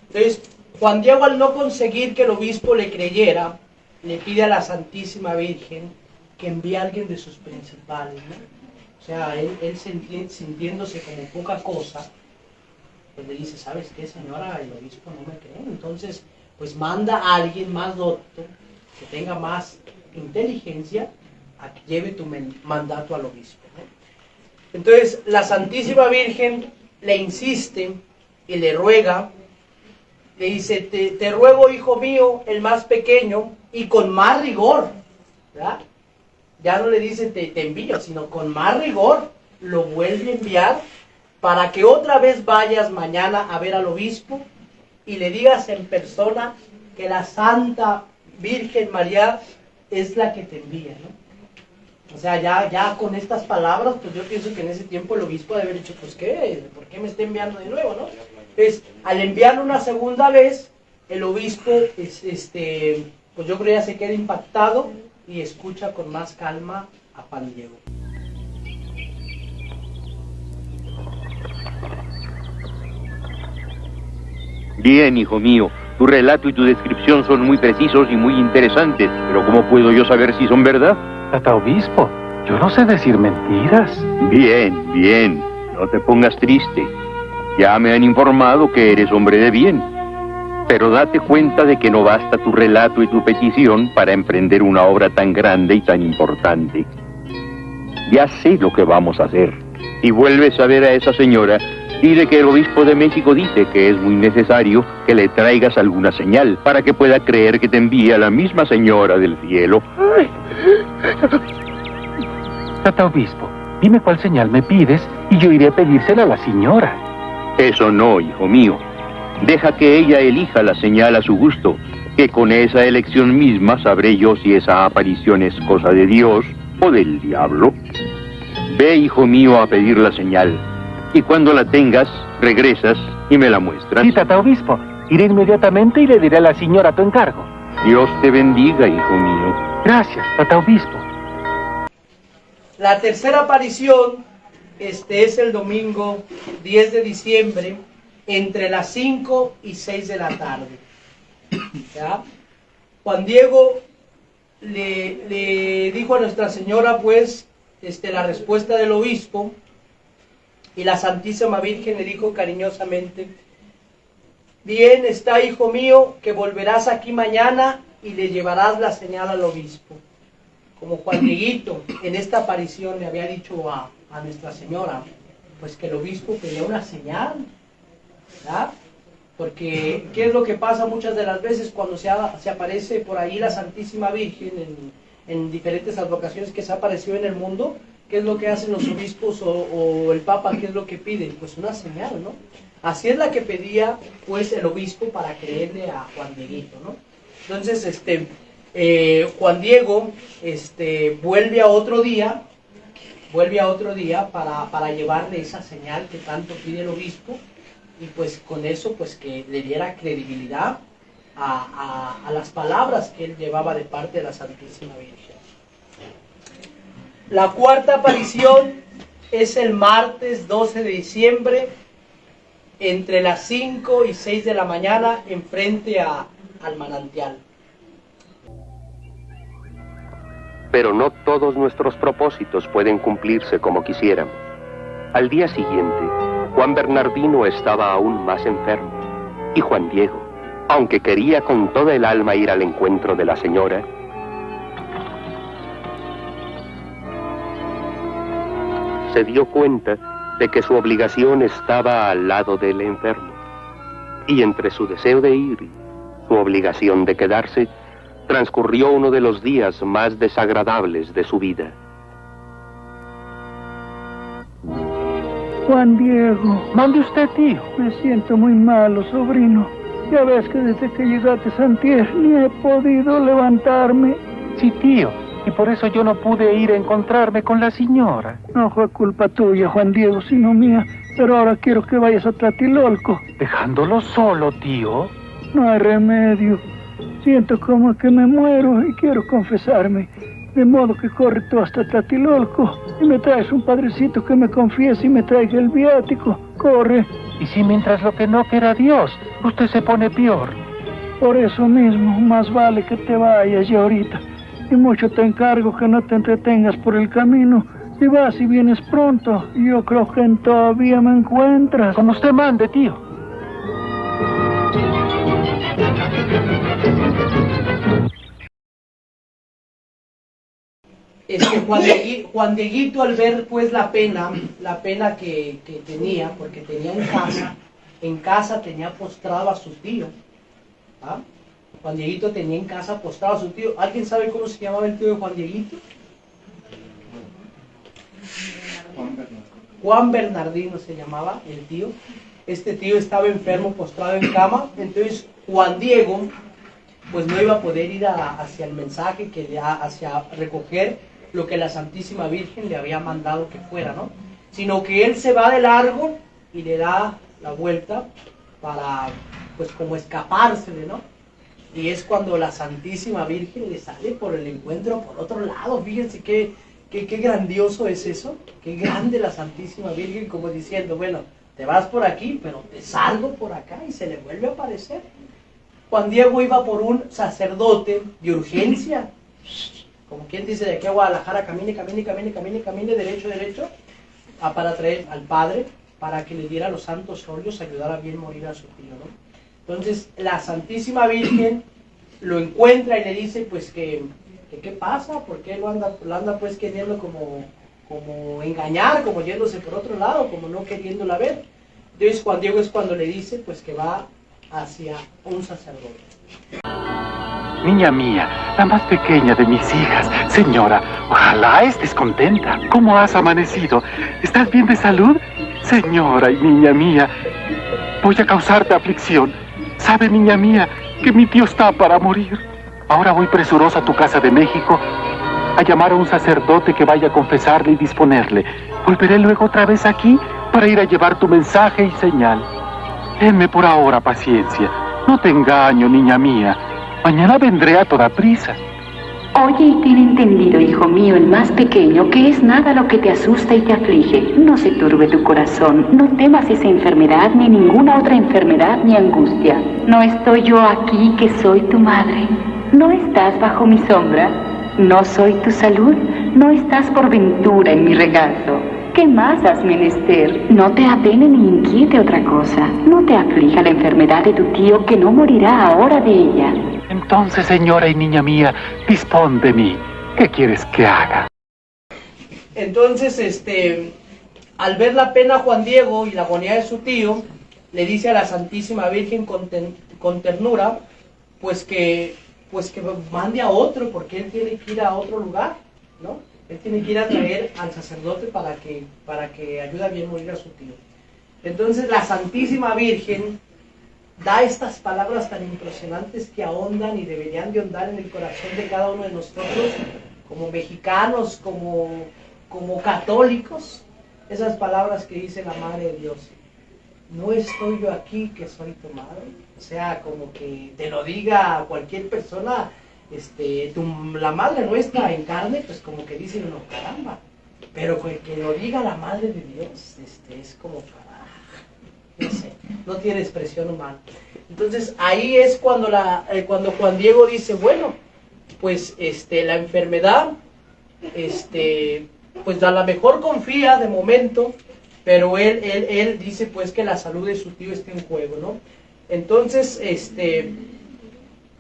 Entonces, Juan Diego, al no conseguir que el obispo le creyera, le pide a la Santísima Virgen que envíe a alguien de sus principales, ¿no? O sea, él sintiéndose como poca cosa, pues le dice, ¿sabes qué, señora? El obispo no me cree. Entonces, pues manda a alguien más docto, que tenga más inteligencia, a que lleve tu mandato al obispo, ¿no? Entonces, la Santísima Virgen le insiste y le ruega, le dice, te ruego, hijo mío, el más pequeño, y con más rigor, ¿verdad? Ya no le dice te envío, sino con más rigor lo vuelve a enviar para que otra vez vayas mañana a ver al obispo y le digas en persona que la Santa Virgen María es la que te envía, ¿no? O sea, ya con estas palabras, pues yo pienso que en ese tiempo el obispo debe haber dicho, pues ¿qué? ¿Por qué me está enviando de nuevo, no? Entonces, al enviarlo una segunda vez, el obispo, pues yo creo ya se queda impactado y escucha con más calma a Juan Diego. Bien, hijo mío, tu relato y tu descripción son muy precisos y muy interesantes, pero ¿cómo puedo yo saber si son verdad? Tata Obispo, yo no sé decir mentiras. Bien, bien, no te pongas triste. Ya me han informado que eres hombre de bien. Pero date cuenta de que no basta tu relato y tu petición para emprender una obra tan grande y tan importante. Ya sé lo que vamos a hacer. Si vuelves a ver a esa señora, dile que el obispo de México dice que es muy necesario que le traigas alguna señal para que pueda creer que te envía la misma señora del cielo. Tata Obispo, dime cuál señal me pides y yo iré a pedírsela a la señora. Eso no, hijo mío. Deja que ella elija la señal a su gusto, que con esa elección misma sabré yo si esa aparición es cosa de Dios o del diablo. Ve, hijo mío, a pedir la señal, y cuando la tengas, regresas y me la muestras. Sí, Tata Obispo, iré inmediatamente y le diré a la señora tu encargo. Dios te bendiga, hijo mío. Gracias, Tata Obispo. La tercera aparición, es el domingo 10 de diciembre, entre las 5 y 6 de la tarde. ¿Ya? Juan Diego le dijo a Nuestra Señora, pues, la respuesta del obispo, y la Santísima Virgen le dijo cariñosamente, bien está, hijo mío, que volverás aquí mañana y le llevarás la señal al obispo. Como Juan Dieguito en esta aparición le había dicho a Nuestra Señora, pues que el obispo pedía una señal, ¿verdad? Porque, ¿qué es lo que pasa muchas de las veces cuando se aparece por ahí la Santísima Virgen en diferentes advocaciones que se ha aparecido en el mundo? ¿Qué es lo que hacen los obispos o el Papa? ¿Qué es lo que piden? Pues una señal, ¿no? Así es la que pedía, pues, el obispo para creerle a Juan Dieguito, ¿no? Entonces, Juan Diego, vuelve a otro día para llevarle esa señal que tanto pide el obispo, y pues con eso, pues que le diera credibilidad a las palabras que él llevaba de parte de la Santísima Virgen. La cuarta aparición es el martes 12 de diciembre, entre las 5 y 6 de la mañana, enfrente al manantial. Pero no todos nuestros propósitos pueden cumplirse como quisiéramos. Al día siguiente, Juan Bernardino estaba aún más enfermo, y Juan Diego, aunque quería con toda el alma ir al encuentro de la señora, se dio cuenta de que su obligación estaba al lado del enfermo, y entre su deseo de ir y su obligación de quedarse, transcurrió uno de los días más desagradables de su vida. Juan Diego. Mande usted, tío. Me siento muy malo, sobrino. Ya ves que desde que llegaste a Santier ni he podido levantarme. Sí, tío. Y por eso yo no pude ir a encontrarme con la señora. No fue culpa tuya, Juan Diego, sino mía. Pero ahora quiero que vayas a Tlatilolco. ¿Dejándolo solo, tío? No hay remedio. Siento como que me muero y quiero confesarme. De modo que corre tú hasta Tlatilolco y me traes un padrecito que me confiese y me traiga el viático. Corre. ¿Y si mientras lo que no quiera Dios, usted se pone peor? Por eso mismo, más vale que te vayas ya ahorita. Y mucho te encargo que no te entretengas por el camino. Si vas y vienes pronto, yo creo que todavía me encuentras. Como usted mande, tío. Juan Dieguito, al ver pues la pena que tenía, porque tenía en casa tenía postrado a su tío. ¿Ah? Juan Dieguito tenía en casa postrado a su tío. ¿Alguien sabe cómo se llamaba el tío de Juan Dieguito? Juan Bernardino se llamaba el tío. Este tío estaba enfermo, postrado en cama. Entonces Juan Diego pues no iba a poder ir hacia el mensaje, hacia recoger lo que la Santísima Virgen le había mandado que fuera, ¿no? Sino que él se va de largo y le da la vuelta para, pues, como escapársele, ¿no? Y es cuando la Santísima Virgen le sale por el encuentro por otro lado. Fíjense qué grandioso es eso, qué grande la Santísima Virgen, como diciendo, bueno, te vas por aquí, pero te salgo por acá, y se le vuelve a aparecer. Juan Diego iba por un sacerdote de urgencia, como quien dice, de aquí a Guadalajara, camine, derecho, para traer al padre, para que le diera los santos óleos, ayudara a bien morir a su tío, ¿no? Entonces la Santísima Virgen lo encuentra y le dice, pues, que ¿qué pasa? ¿Por qué lo anda pues queriendo como engañar, como yéndose por otro lado, como no queriéndola ver? Entonces Juan Diego es cuando le dice, pues, que va hacia un sacerdote. Niña mía, la más pequeña de mis hijas. Señora, ojalá estés contenta. ¿Cómo has amanecido? ¿Estás bien de salud? Señora y niña mía, voy a causarte aflicción. ¿Sabe, niña mía, que mi tío está para morir? Ahora voy presurosa a tu casa de México a llamar a un sacerdote que vaya a confesarle y disponerle. Volveré luego otra vez aquí para ir a llevar tu mensaje y señal. Tenme por ahora paciencia. No te engaño, niña mía. Mañana vendré a toda prisa. Oye y ten entendido, hijo mío, el más pequeño, que es nada lo que te asusta y te aflige. No se turbe tu corazón, no temas esa enfermedad, ni ninguna otra enfermedad ni angustia. ¿No estoy yo aquí que soy tu madre? ¿No estás bajo mi sombra? ¿No soy tu salud? ¿No estás por ventura en mi regazo? ¿Qué más has menester? No te apene ni inquiete otra cosa. No te aflija la enfermedad de tu tío, que no morirá ahora de ella. Entonces, señora y niña mía, dispón de mí. ¿Qué quieres que haga? Entonces, al ver la pena Juan Diego y la agonía de su tío, le dice a la Santísima Virgen con ternura, pues que mande a otro, porque él tiene que ir a otro lugar, ¿no? Él tiene que ir a traer al sacerdote para que ayude a bien morir a su tío. Entonces la Santísima Virgen da estas palabras tan impresionantes que ahondan y deberían de ahondar en el corazón de cada uno de nosotros, como mexicanos, como católicos. Esas palabras que dice la Madre de Dios: no estoy yo aquí que soy tu madre. O sea, como que te lo diga a cualquier persona, la Madre nuestra en carne, pues como que dicen, no, caramba. Pero que lo diga la Madre de Dios, es como para, no sé, no tiene expresión humana. Entonces ahí es cuando Juan Diego dice, bueno, pues la enfermedad, pues a lo mejor confía de momento pero él dice pues que la salud de su tío está en juego, ¿no? Entonces,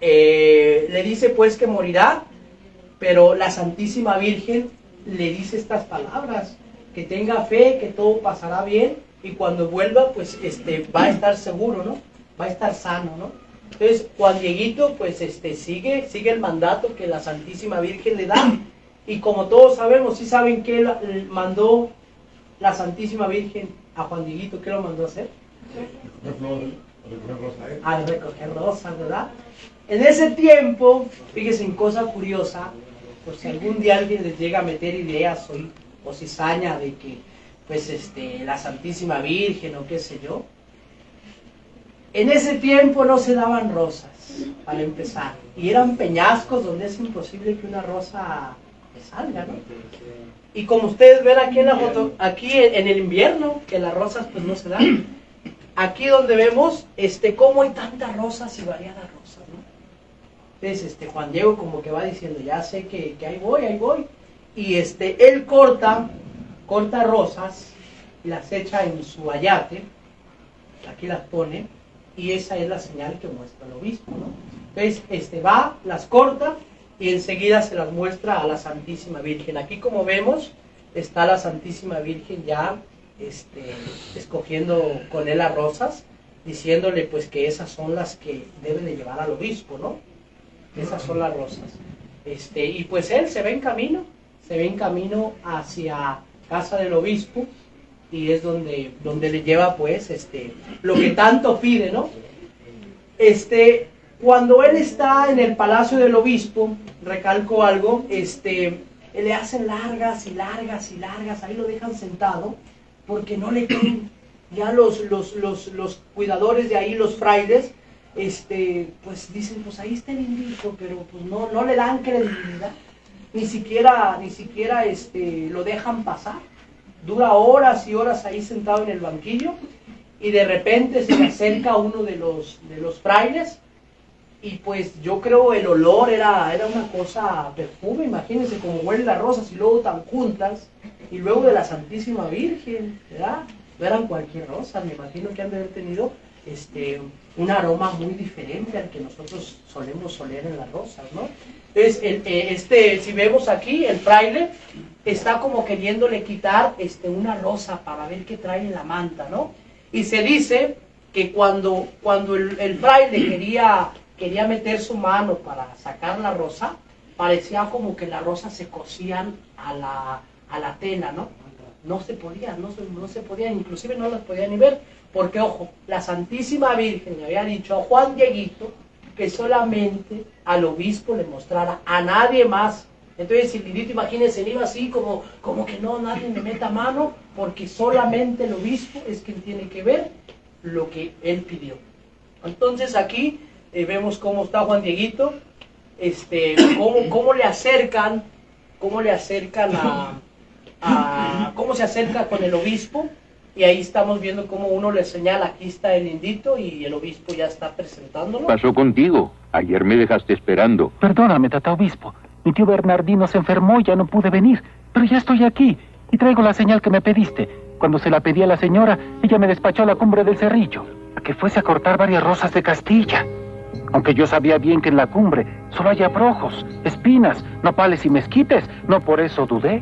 le dice pues que morirá, pero la Santísima Virgen le dice estas palabras, que tenga fe, que todo pasará bien, y cuando vuelva pues va a estar seguro, ¿no? Va a estar sano, ¿no? Entonces Juan Dieguito pues sigue el mandato que la Santísima Virgen le da, y como todos sabemos, ¿sí saben qué mandó la Santísima Virgen a Juan Dieguito? ¿Qué lo mandó a hacer? A recoger rosas, ¿verdad? En ese tiempo, fíjense en cosa curiosa, por si algún día alguien les llega a meter ideas o cizaña de que pues la Santísima Virgen o qué sé yo, en ese tiempo no se daban rosas, para empezar, y eran peñascos donde es imposible que una rosa salga, ¿no? Y como ustedes ven aquí en la foto, aquí en el invierno, que las rosas pues no se dan, aquí donde vemos cómo hay tantas rosas y variadas rosas, ¿no? Entonces Juan Diego como que va diciendo, ya sé que ahí voy, y él corta rosas y las echa en su ayate, aquí las pone, y esa es la señal que muestra el obispo, ¿no? Entonces va, las corta y enseguida se las muestra a la Santísima Virgen. Aquí como vemos está la Santísima Virgen ya escogiendo con él las rosas, diciéndole pues que esas son las que debe de llevar al obispo, ¿no? Esas son las rosas. Y pues él se ve en camino hacia casa del obispo, y es donde le lleva pues lo que tanto pide, ¿no? Cuando él está en el palacio del obispo, recalco algo, le hacen largas, ahí lo dejan sentado, porque no le creen. Ya los cuidadores de ahí, los frailes, pues dicen, pues ahí está el indito, pero pues no le dan credibilidad, ni siquiera lo dejan pasar. Dura horas y horas ahí sentado en el banquillo, y de repente se le acerca uno de los frailes, y pues yo creo el olor era una cosa, perfume, imagínense cómo huelen las rosas y luego tan juntas, y luego de la Santísima Virgen, ¿verdad? No eran cualquier rosa, me imagino que han de haber tenido un aroma muy diferente al que nosotros solemos oler en las rosas, ¿no? Entonces, si vemos aquí, el fraile está como queriéndole quitar una rosa para ver qué trae en la manta, ¿no? Y se dice que cuando el fraile quería meter su mano para sacar la rosa, parecía como que las rosas se cosían a la tela, ¿no? No se podía, inclusive no las podía ni ver, porque ojo, la Santísima Virgen le había dicho a Juan Dieguito que solamente al obispo le mostrara, a nadie más. Entonces el indito, imagínense, iba así como que no, nadie me meta mano, porque solamente el obispo es quien tiene que ver lo que él pidió. Entonces aquí vemos cómo está Juan Dieguito, cómo le acercan cómo se acerca con el obispo, y ahí estamos viendo cómo uno le señala, aquí está el indito, y el obispo ya está presentándolo. ¿Pasó contigo? Ayer me dejaste esperando. Perdóname, tata obispo. Mi tío Bernardino se enfermó y ya no pude venir, pero ya estoy aquí y traigo la señal que me pediste. Cuando se la pedí a la señora, ella me despachó a la cumbre del cerrillo, a que fuese a cortar varias rosas de Castilla. Aunque yo sabía bien que en la cumbre solo hay abrojos, espinas, nopales y mezquites, no por eso dudé.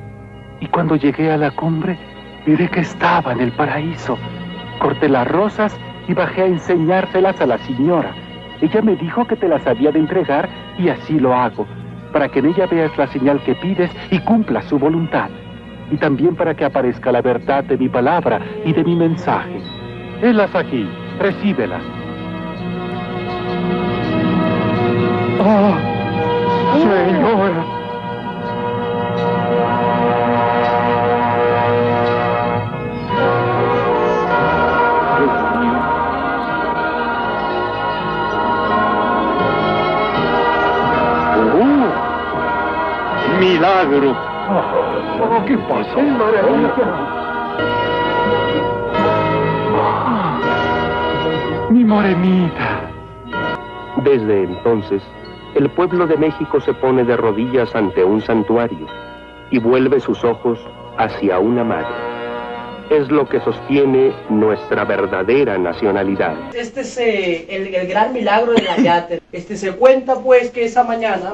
Y cuando llegué a la cumbre, miré que estaba en el paraíso. Corté las rosas y bajé a enseñárselas a la señora. Ella me dijo que te las había de entregar, y así lo hago, para que en ella veas la señal que pides y cumplas su voluntad. Y también para que aparezca la verdad de mi palabra y de mi mensaje. Helas aquí, recíbelas. ¡Oh, señora! ¡Milagro! Oh, ¿qué pasó? Mi morenita. Desde entonces, el pueblo de México se pone de rodillas ante un santuario y vuelve sus ojos hacia una madre. es lo que sostiene nuestra verdadera nacionalidad. Este es el gran milagro del Ayate. Se cuenta pues que esa mañana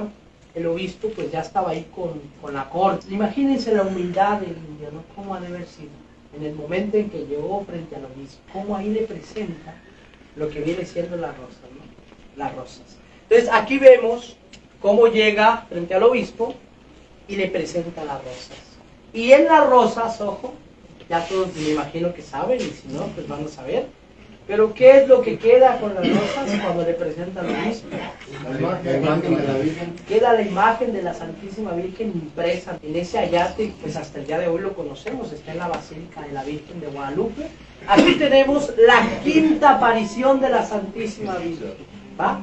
el obispo pues ya estaba ahí con la corte. Imagínense la humildad del indio, ¿no? Cómo ha de haber sido en el momento en que llegó frente al obispo, cómo ahí le presenta lo que viene siendo la rosa, ¿no? Las rosas. Entonces aquí vemos cómo llega frente al obispo y le presenta las rosas. Y en las rosas, ojo, ya todos me imagino que saben, y si no, pues van a saber. Pero ¿qué es lo que queda con las rosas cuando le presentan al obispo? La imagen de la Virgen. Queda la imagen de la Santísima Virgen impresa en ese ayate, pues hasta el día de hoy lo conocemos, está en la Basílica de la Virgen de Guadalupe. Aquí tenemos la quinta aparición de la Santísima Virgen, ¿va?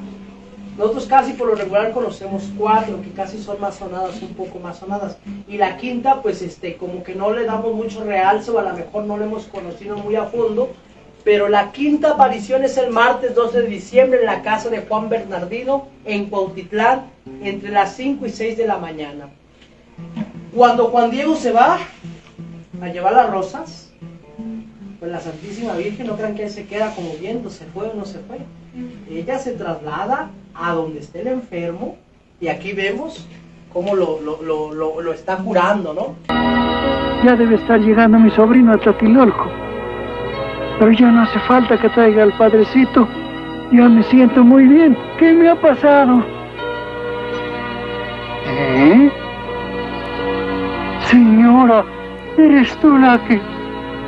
Nosotros casi por lo regular conocemos 4, que casi son más sonadas, un poco más sonadas. Y la quinta, pues como que no le damos mucho realce, o a lo mejor no la hemos conocido muy a fondo. Pero la quinta aparición es el martes 12 de diciembre en la casa de Juan Bernardino, en Cuautitlán, entre las 5 y 6 de la mañana. Cuando Juan Diego se va a llevar las rosas, pues la Santísima Virgen, no crean que él se queda como viendo, ¿se fue o no se fue? Ella se traslada a donde esté el enfermo, y aquí vemos cómo lo está curando, ¿no? Ya debe estar llegando mi sobrino a Tlatelolco, pero ya no hace falta que traiga al padrecito, ya me siento muy bien. ¿Qué me ha pasado? Señora, eres tú la que...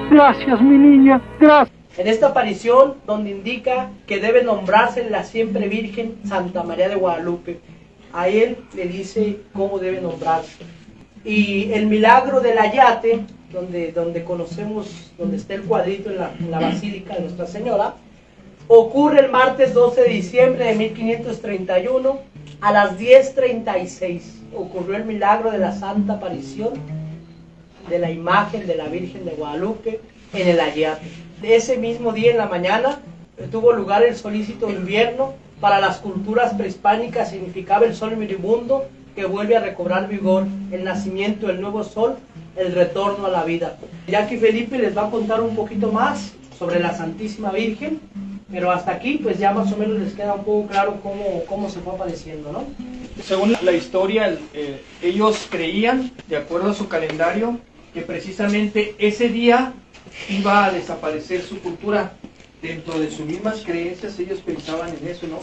Gracias, mi niña, gracias. En esta aparición, donde indica que debe nombrarse la siempre Virgen Santa María de Guadalupe, a él le dice cómo debe nombrarse. Y el milagro del Ayate, donde conocemos, donde está el cuadrito en la Basílica de Nuestra Señora, ocurre el martes 12 de diciembre de 1531 a las 10:36. Ocurrió el milagro de la Santa Aparición de la imagen de la Virgen de Guadalupe en el Ayate. De ese mismo día en la mañana tuvo lugar el solícito invierno. Para las culturas prehispánicas significaba el sol moribundo que vuelve a recobrar vigor, el nacimiento del nuevo sol, el retorno a la vida. Ya que Felipe les va a contar un poquito más sobre la Santísima Virgen, pero hasta aquí pues ya más o menos les queda un poco claro cómo se fue apareciendo, ¿no? Según la historia, ellos creían, de acuerdo a su calendario, que precisamente ese día iba a desaparecer su cultura. Dentro de sus mismas creencias ellos pensaban en eso, ¿no?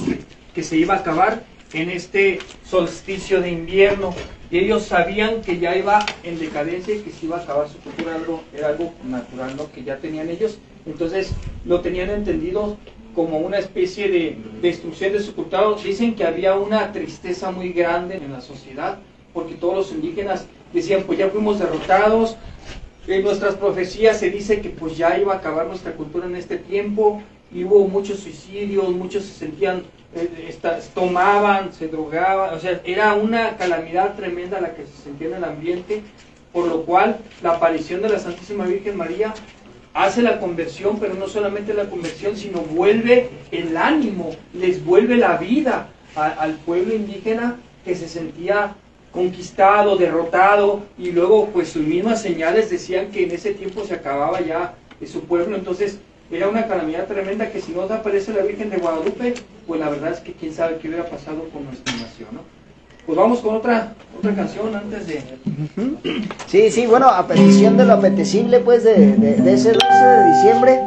Que se iba a acabar en este solsticio de invierno, y ellos sabían que ya iba en decadencia y que se iba a acabar su cultura. Era algo natural, ¿no? Que ya tenían ellos, entonces lo tenían entendido como una especie de destrucción de su cultura. Dicen que había una tristeza muy grande en la sociedad, porque todos los indígenas decían, pues ya fuimos derrotados. En nuestras profecías se dice que pues ya iba a acabar nuestra cultura en este tiempo, y hubo muchos suicidios, muchos se sentían, tomaban, se drogaban, o sea, era una calamidad tremenda la que se sentía en el ambiente, por lo cual la aparición de la Santísima Virgen María hace la conversión, pero no solamente la conversión, sino vuelve el ánimo, les vuelve la vida al pueblo indígena que se sentía conquistado, derrotado, y luego pues sus mismas señales decían que en ese tiempo se acababa ya su pueblo. Entonces era una calamidad tremenda, que si no aparece la Virgen de Guadalupe, pues la verdad es que quién sabe qué hubiera pasado con nuestra nación, ¿no? Pues vamos con otra canción antes de... Sí, bueno, a petición de lo apetecible pues de ese 12 de diciembre,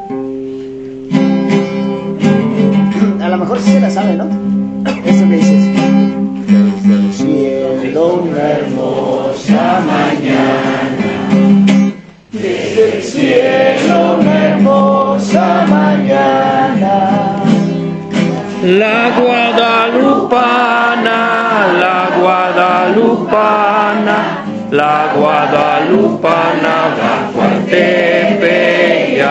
a lo mejor sí se la sabe, ¿no? Eso que dices: desde el cielo una hermosa mañana, desde el cielo una hermosa mañana, La guadalupana, la guadalupana, la guadalupana bajo al Tepeyac.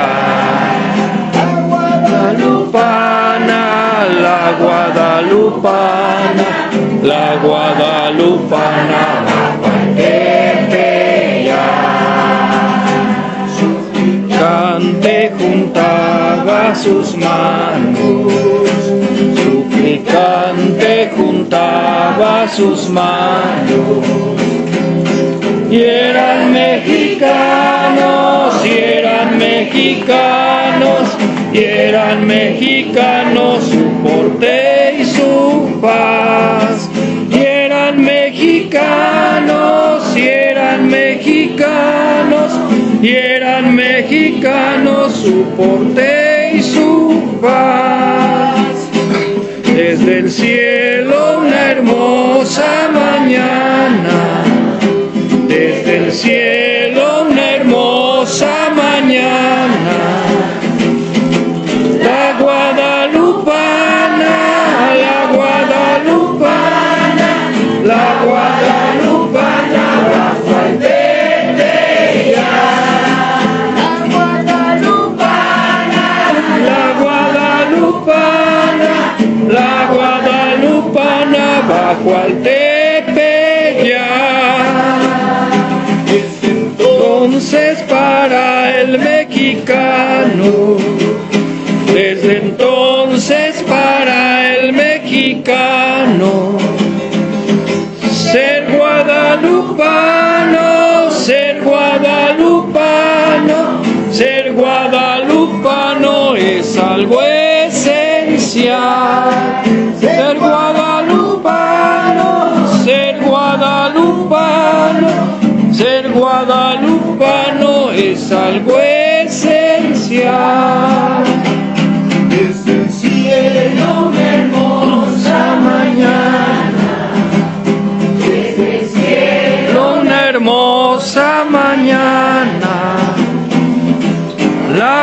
La guadalupana, la guadalupana, la guadalupana bajo al Tepeyac. Suplicante juntaba sus manos, suplicante juntaba sus manos, y eran mexicanos, y eran eran mexicanos, y eran mexicanos su porte y su paz. Y eran mexicanos, y eran mexicanos, y eran mexicanos su porte y su paz. Desde el cielo una hermosa mañana, desde el cielo una hermosa mañana, la guadalupana, la guadalupana, la guadalupana bajo al Tepeyac. La guadalupana, la guadalupana, la guadalupana bajo al Tepeyac. Entonces para el mexicano, desde entonces para el mexicano, ser guadalupano, ser guadalupano, ser guadalupano es algo esencial. Ser guadalupano, ser guadalupano, ser guadalupano es algo esencial. Desde el cielo una hermosa mañana, desde el cielo una hermosa mañana, la